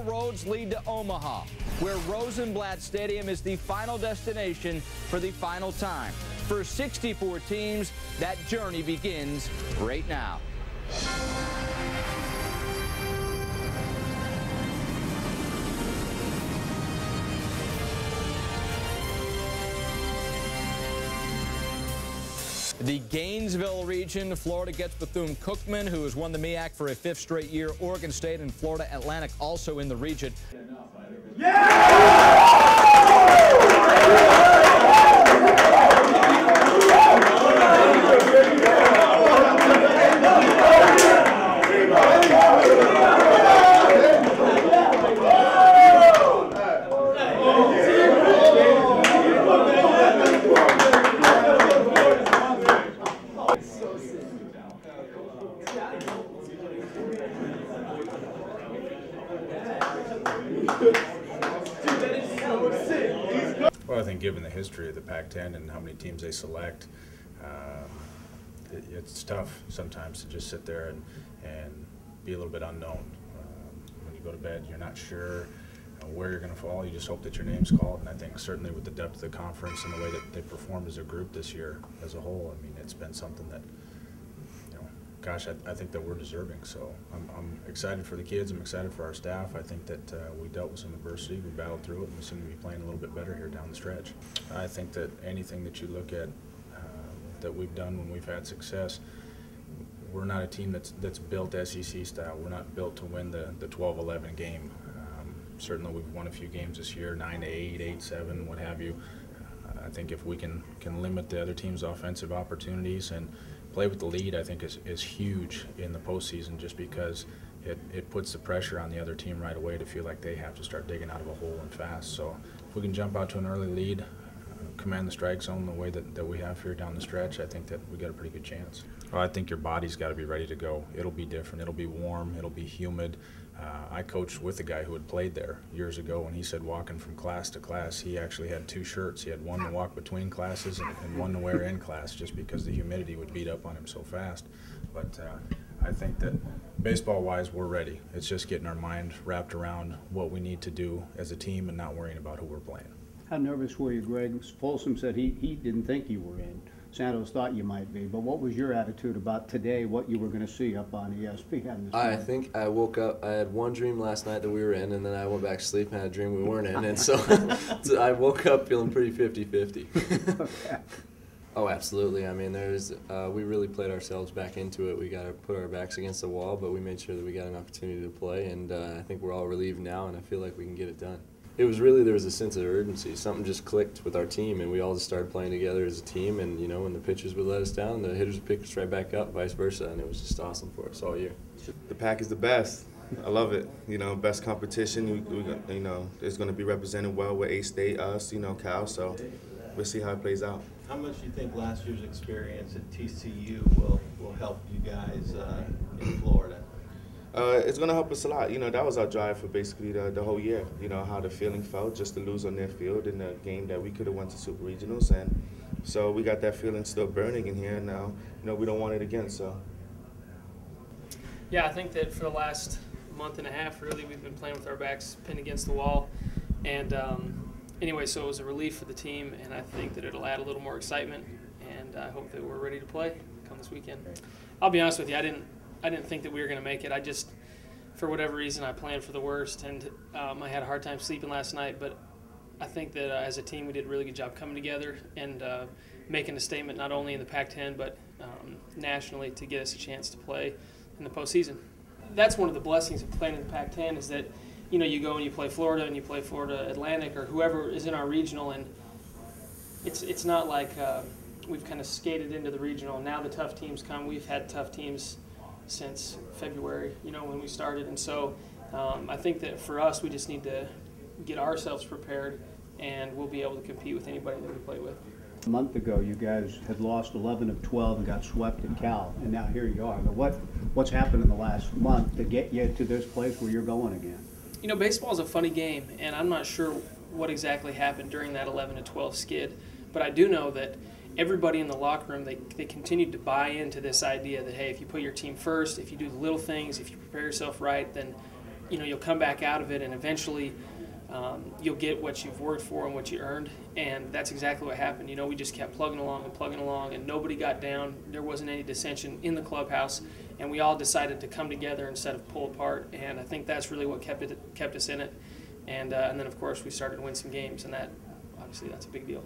all roads lead to Omaha, where Rosenblatt Stadium is the final destination for the final time. For 64 teams, that journey begins right now. The Gainesville region, Florida gets Bethune-Cookman, who has won the MEAC for a 5th straight year. Oregon State and Florida Atlantic also in the region. Well, I think given the history of the Pac-10 and how many teams they select, it's tough sometimes to just sit there and be a little bit unknown. When you go to bed, you're not sure where you're going to fall. You just hope that your name's called, and I think certainly with the depth of the conference and the way that they performed as a group this year as a whole, I mean, it's been something that, you know, gosh, I think that we're deserving. So I'm excited for the kids. I'm excited for our staff. I think that we dealt with some adversity. We battled through it, and we seem to be playing a little bit better here down the stretch. I think that anything that you look at that we've done when we've had success, we're not a team that's built SEC style. We're not built to win the 12-11 game. Certainly we've won a few games this year, 9-8, 8-7, what have you. I think if we can limit the other team's offensive opportunities and play with the lead, I think is huge in the postseason, just because it puts the pressure on the other team right away to feel like they have to start digging out of a hole and fast. So if we can jump out to an early lead, command the strike zone the way that we have here down the stretch, I think that we got a pretty good chance. Well, I think your body's got to be ready to go. It'll be different. It'll be warm. It'll be humid. I coached with a guy who had played there years ago, and he said walking from class to class, he actually had 2 shirts. He had one to walk between classes and one to wear in class, just because the humidity would beat up on him so fast. But I think that baseball-wise, we're ready. It's just getting our mind wrapped around what we need to do as a team and not worrying about who we're playing. How nervous were you, Greg? Folsom said he didn't think you were in. Santos thought you might be, but what was your attitude about today, what you were going to see up on ESPN? I think I woke up, I had one dream last night that we were in, and then I went back to sleep and had a dream we weren't in, and so, so I woke up feeling pretty 50-50. Okay. Oh, absolutely. I mean, we really played ourselves back into it. We got to put our backs against the wall, but we made sure that we got an opportunity to play, and I think we're all relieved now, and I feel like we can get it done. It was really, there was a sense of urgency. Something just clicked with our team, and we all just started playing together as a team. And, you know, when the pitchers would let us down, the hitters would pick us right back up, vice versa, and it was just awesome for us all year. The Pac is the best. I love it. You know, best competition. You know, it's going to be represented well with A-State, us, you know, Cal. So we'll see how it plays out. How much do you think last year's experience at TCU will help you guys in Florida? It's going to help us a lot. You know, that was our drive for basically the whole year. You know, how the feeling felt just to lose on their field in a game that we could have went to Super Regionals. And so we got that feeling still burning in here. And now, you know, we don't want it again. So. Yeah, I think that for the last month and a half, really, we've been playing with our backs pinned against the wall. And anyway, so it was a relief for the team, and I think that it'll add a little more excitement. And I hope that we're ready to play come this weekend. I'll be honest with you, I didn't think that we were going to make it. I just, for whatever reason, I planned for the worst, and I had a hard time sleeping last night. But I think that as a team, we did a really good job coming together and making a statement not only in the Pac-10 but nationally to get us a chance to play in the postseason. That's one of the blessings of playing in the Pac-10 is that, you know, you go and you play Florida and you play Florida Atlantic or whoever is in our regional, and it's not like we've kind of skated into the regional. Now the tough teams come. We've had tough teams since February, you know, when we started. And so I think that for us, we just need to get ourselves prepared, and we'll be able to compete with anybody that we play with. A month ago, you guys had lost 11 of 12 and got swept at Cal, and now here you are. But what's happened in the last month to get you to this place where you're going again? You know, baseball is a funny game, and I'm not sure what exactly happened during that 11 to 12 skid, but I do know that everybody in the locker room, they continued to buy into this idea that, hey, if you put your team first, if you do the little things, if you prepare yourself right, then you know, you'll come back out of it, and eventually you'll get what you've worked for and what you earned, and that's exactly what happened. You know, we just kept plugging along, and nobody got down. There wasn't any dissension in the clubhouse, and we all decided to come together instead of pull apart, and I think that's really what kept us in it. And then, of course, we started to win some games, and that, obviously, that's a big deal.